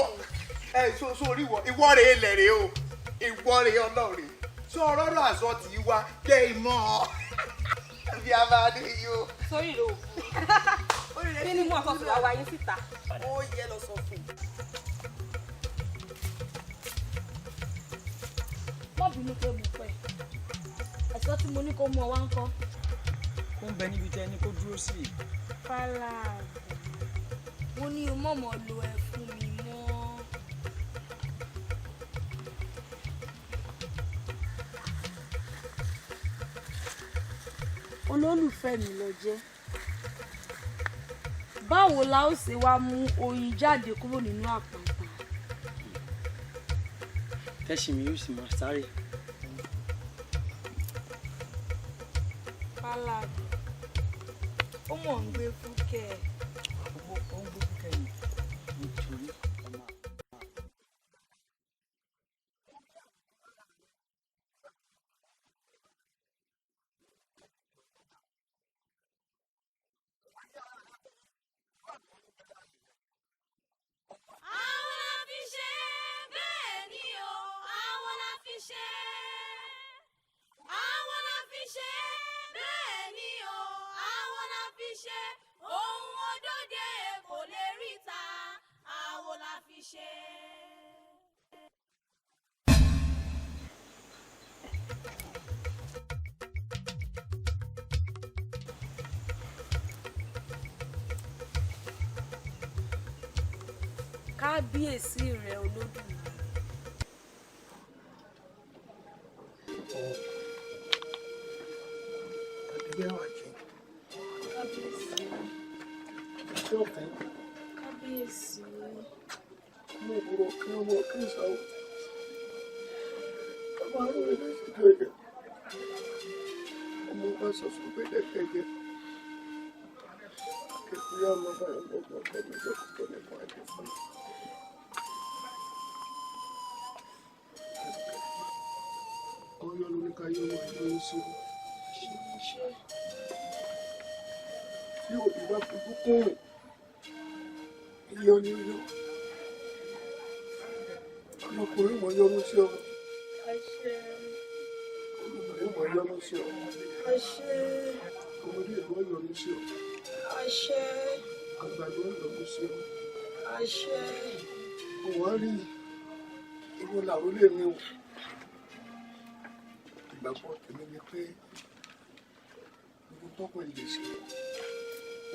sórí ìwọ rèé lẹ̀ rèé o ìwọ rèé Ọlọ́run rèé sọ ọ̀rọ̀ àṣọ tì í wá jẹ́ ìmọ̀ bí a bá dé yìí o. Sórí ìlú kí ni mú ọkọ̀ fìlà wáyé síta? Ó yẹ lọ sọ fún un. Má bínú pé mo pẹ́. Ẹ̀sọ́ tí mo ní kó mú ọ wá ń kọ́. Ó ń bẹ níbi tẹ́ ẹni kó dúró sí. Fálà, mo ní o mọ̀mọ́ lo ẹ fún mi mọ́. Olólùfẹ́ mi ló jẹ́. Báwo la ó ṣe wá mú oyin jáde kúrò nínú àpáta? Tẹ́sí mi yóò sì máa sáré. Fálà, ó mọ̀ ń gbé fúkẹ́. Ó ń gbé fúkẹ́ yìí nítorí ọmọ. Kábíyèsí rẹ̀ Olódùmarè. Kábíyèsí. mo bá sọ fún gbẹ́dẹ́gbẹ́dẹ́ kékeré ọmọ báyìí gbogbo ọkọ mi lọ́kùn tó lè mọ ẹ̀dẹ̀ fún mi. ọyọ́ ló ní ká yọ ọmọ ẹ̀dẹ̀ sí i. tí òbí bá fojú kún iyọ̀ ni iyọ̀ ọmọkùnrin mọ̀ yọ́nú sí ọ. ọmọbìnrin mọ̀ yọ́nú sí ọ. ọmọdé ìlú ọ̀yọ́nú sí ọ. àgbàdo ọ̀yọ́nú sí ọ. òwò á rí ìwọ làwọn lè mi o. ìgbàgbọ́ tèmi ni pé gbogbo tọ́kọ lè ṣe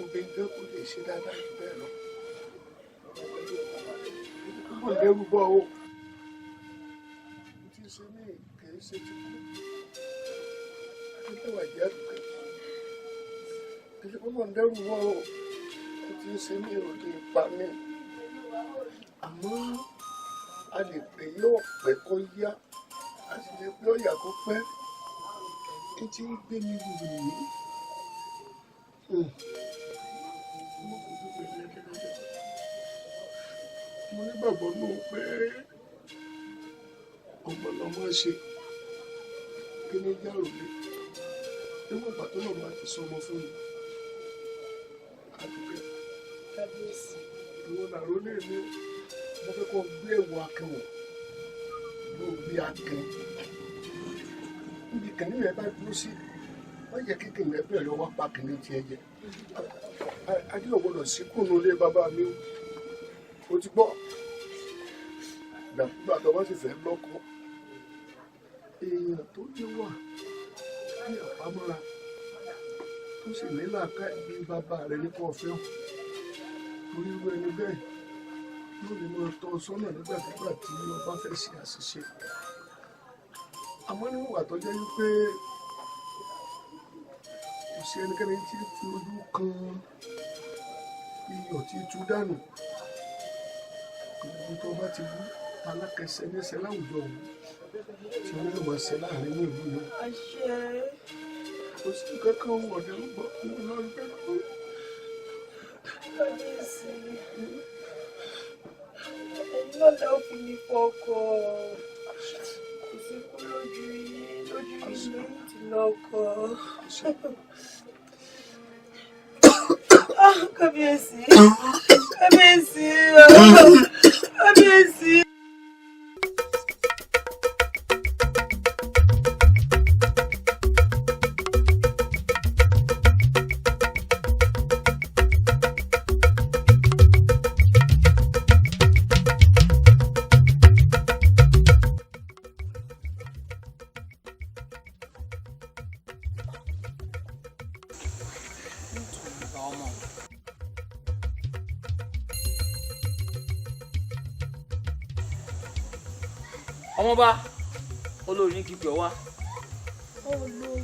obìnrin bẹ́ẹ̀ kò lè ṣe dáadáa jù bẹ́ẹ̀ lọ. kò lẹ́rù bọ́ o. tí ṣe ní kìí ṣe ti kú. ilé wà jẹ́ àdùkẹ́. ilé kọ́kọ́ ń dẹ́rù bọ́ o. tí ṣe ní ìròyìn ipa mi. àmọ́ a lè pè yóò pẹ́ kó yá. a sì lè pé ọ̀yà kó pẹ́. etí ń gbé mi wù yìí. mo nígbàgbọ́ nù pé ọmọ lọmọ ṣe kí ní járòlé níwọ̀n ìgbà tó lọ́mọ àti sọmọ fún mi àdúgbò kábíyèsí ìwọ làrólé mi mo fẹ́ kọ́ gbé ẹ̀wù akẹ́wọ̀n ló gbé akẹ́ níbi kẹ́ni rẹ̀ bá dúró sí wọ́n yẹ kí kìnìún ẹgbẹ́ rẹ̀ wá pa kìnìún tiẹ̀ jẹ adé ò gbọ́dọ̀ sí kùnú ilé bàbá mi o ti gbọ́ ìgbàkúgbà tó bá sì fẹ́ lọ́kọ èèyàn tó ní wà ní àpamọ́ra tó sì ní làákà bí bàbá rẹ̀ ní kò fẹ́ torí irú ẹni bẹ́ẹ̀ yóò lè máa tọ́ sọ́nà nígbàkúgbà tí ọba fẹ́ ṣe àṣìṣe àmọ́ níwọ̀n wà tó jẹ́ wípé kò sí ẹnikẹ́ni tí fi ojú kan iyọ̀ tí tú dànù gbogbo tó bá ti wú alákẹsẹ níṣẹ láwùjọ òun tí wọn yóò máa ṣe láàrin ní ìlú yìí. kò sí kankan ohun ọ̀dẹ ń bọ̀ fún un lọ́rùn bẹ́ẹ̀ kú. ẹ̀yin náà lẹ́ ò fi ní fọkọ̀ kò sí kú lójú ilé ti lọ́kọ̀. kábíyèsí kábíyèsí kábíyèsí. ọmọba olórí ní kíkọ wá. olórí.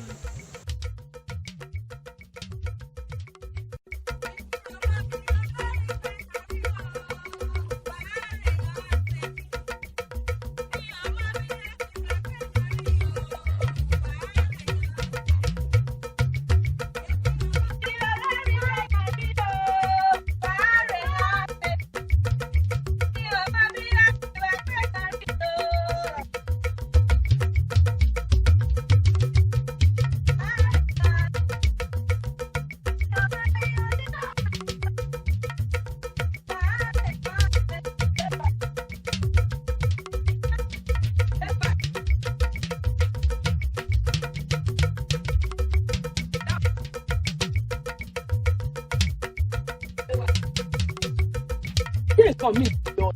nǹkan mi lọ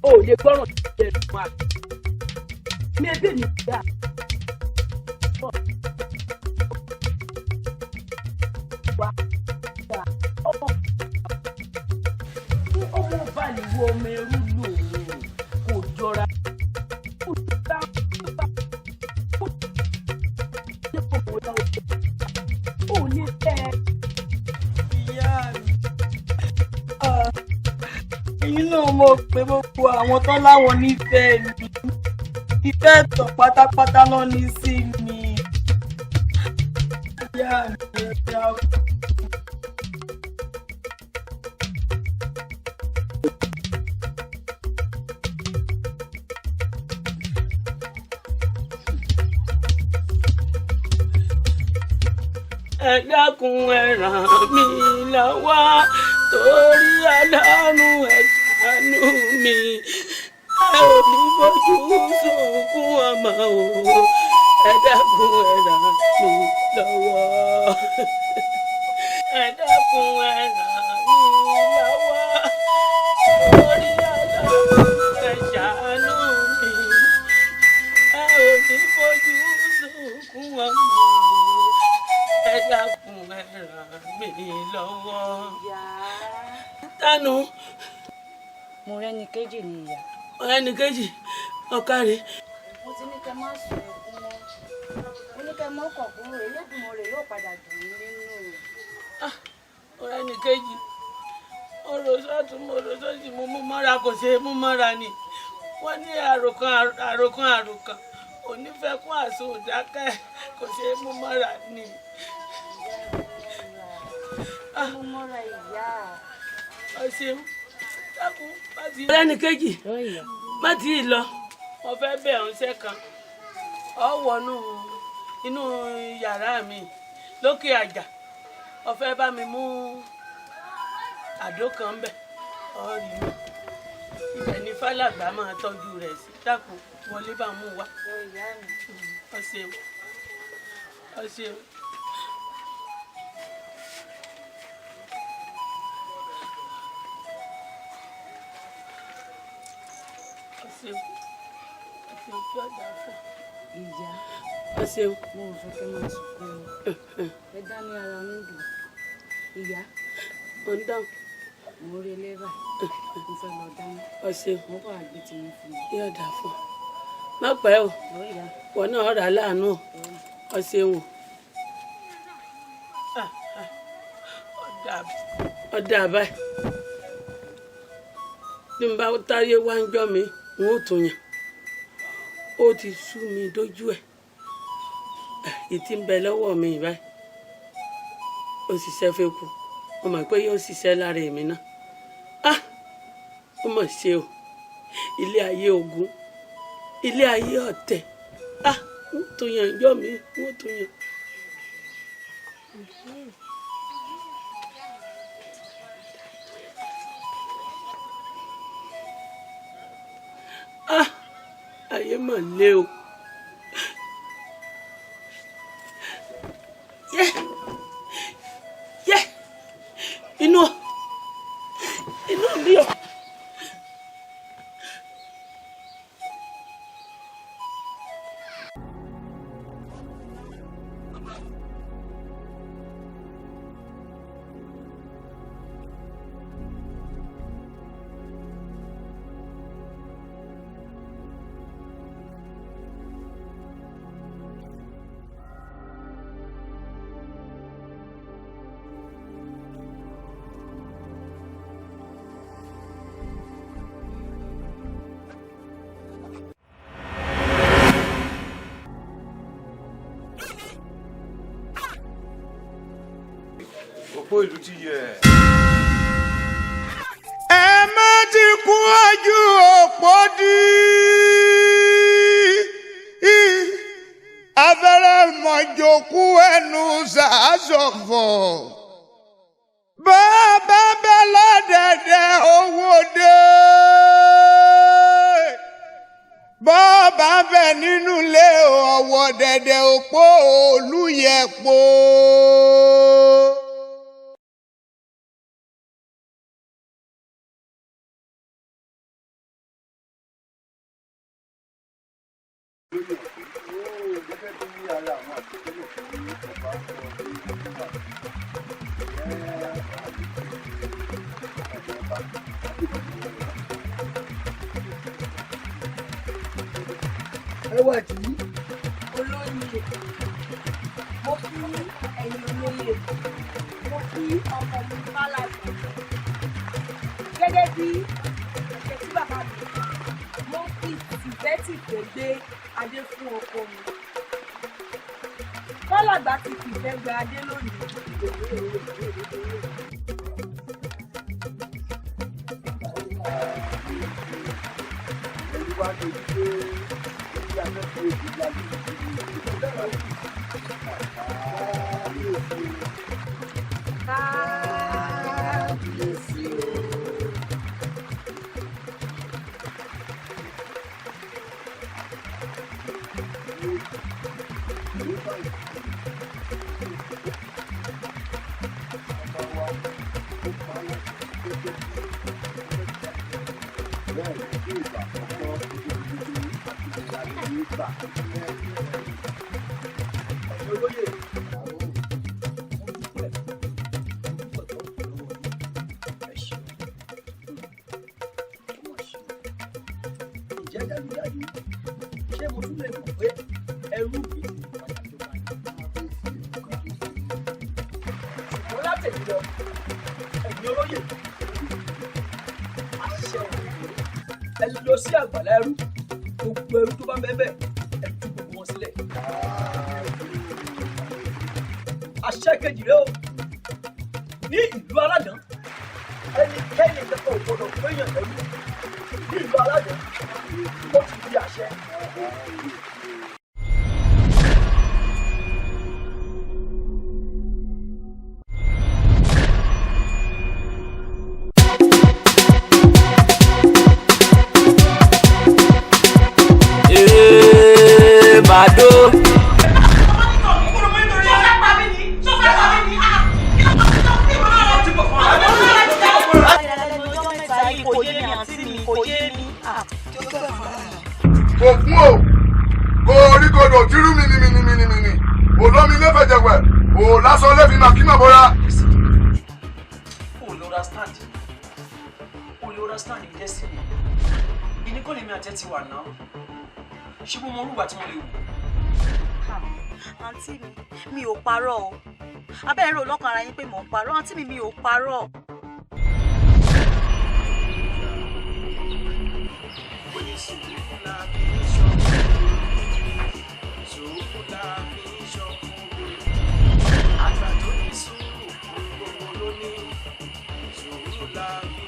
o ò lè gbọ́ràn lẹ́nu máa ní ẹbí mi dá. ọmọ báyìí wo ọmọ ẹrú lòun kò jọra. ẹ̀yin náà mọ̀ pé gbogbo àwọn tó láwọn nífẹ̀ẹ́ mi ìfẹ́ ẹ̀tọ́ pátápátá náà ní sí mi ẹ dákun ẹ ràn mí lọ́wọ́ torí Ọlọ́run ẹ ṣàánú mi ẹ ò ní fojú sunkún ọmọ o ẹ dákun ẹ ràn mí lọ́wọ́ ẹ dákun ẹ ràn mí lọ́wọ́ torí Ọlọ́run ẹ ṣàánú mi ẹ ò ní fojú sunkún ọmọ o ẹ dákun ẹ ràn mí lọ́wọ́. Tánú. mo rẹ́ni kejì ni ìyá. Ẹnì kejì ọ̀kàrẹ̀. mo ti ní kẹ́ má sùn ẹkún mọ́ mo ní kẹ́ mọ́ kàn kúrò Elédùmarè yóò padà dùn mí nínú. Ẹnì kejì ọ̀rọ̀ sọ́tún ọ̀rọ̀ sọ́tún mo mú mọ́ra kò ṣe é mú mọ́ra ni wọ́n ní àròkàn onífẹ́kún àsun òdákẹ́ kò ṣe é mú mọ́ra ni. mo mọ́ra ìyá. ọ̀sẹ̀ dákun bá ti. ẹnì kejì má ti lọ mo fẹ́ bẹ̀ ọ́n ṣẹ́ kan ọ wọnú inú yàrá mi lókè àjà ọ fẹ́ bá mi mú àdó kan bẹ̀ ọ rí mi ibẹ̀ ni fálàgbà máa tọ́jú rẹ̀ sí dákun wọlé bá mú wá. ọ̀sẹ̀ ọ̀sẹ̀. ìyá ọ̀sẹ̀ mo ò fẹ́ kẹ́ máa sunkún ẹ dá ní ara mi dùn ìyá ò ń dáhùn mo rí ẹlẹ́bà mo fẹ́ lọ dáná ọ̀sẹ̀ mo bá gbé tí mo fi. yóò dà fún ọ má pẹ́ o wọn náà rà á láàánú ọ̀sẹ̀ wò ọ̀dà báyìí bí n bá táyé wá ń jọ mi n ó tún yàn ó ti sú mi dójú ẹ̀ ìtì ń bẹ lọ́wọ́ mi báyìí ó ṣiṣẹ́ fẹ́ kú mo mọ̀ pé yóò ṣiṣẹ́ lára èmi náà ó mọ̀ ṣe o ilé ayé ogun ilé ayé ọ̀tẹ̀ n tó yàn jọ mi n ó tó yàn. ayé mà lé o inú bí o. òpó ìlú ti yẹ. ẹ má ti kú ojú òpó dí abẹ́rẹ́ mọ̀jòkú ẹnu sàásọ̀fọ̀ bàbá bẹ́ lọ́dẹ̀dẹ̀ owó dé bàbá bẹ́ nínú ilé ọ̀wọ̀ dẹ̀dẹ̀ òpó olúyẹ̀pọ̀. ẹwà tí olóyè mo kí ẹ̀yin olóyè mo kí ọmọ mi fálàgbà gẹ́gẹ́ bí ẹ̀ṣẹ̀ tí bàbá mi mo fi tìfẹ́tìfẹ́ gbé adé fún ọkọ mi alálàgbà ti fìfẹ́ gba adé lónìí. Ṣé mo tún lè mọ̀ pé ẹrú mi ṣùgbọ́n látẹ̀lé lọ ẹ̀yin olóyè àṣẹ ẹ lọ sí àgbàlá ẹrú gbogbo ẹrú tó bá bẹ́ẹ̀ ẹ tú gbogbo wọn sílẹ̀. Àṣẹ kejì rẹ o ní ìlú aládàn ẹnikẹ́ni kẹ́kọ̀ọ́ ò gbọdọ̀ péyàn ẹrú ní ìlú aládàn ó ti di àṣẹ. Màdó. Ògún o, kò rí kodò tírú mìnìmìnìmìnì, olómi lẹ́fẹ̀jẹ̀wẹ̀, ò lásán lẹ́fi màkínà bọ́ra. O lè understand ní destiny. Ìníkọ́ lèmi àti ẹ ti wà náà. Ṣé mo mọ orúkọ tí mo lè wò? Àǹtí mi ò parọ́ o. Abẹ́ ẹ̀rọ ọlọ́kan ara yín pé mò ń parọ́. Àǹtí mi ò parọ́. Àgbà tó ní sùúrù gbogbo ló ní sùúrù láàbí.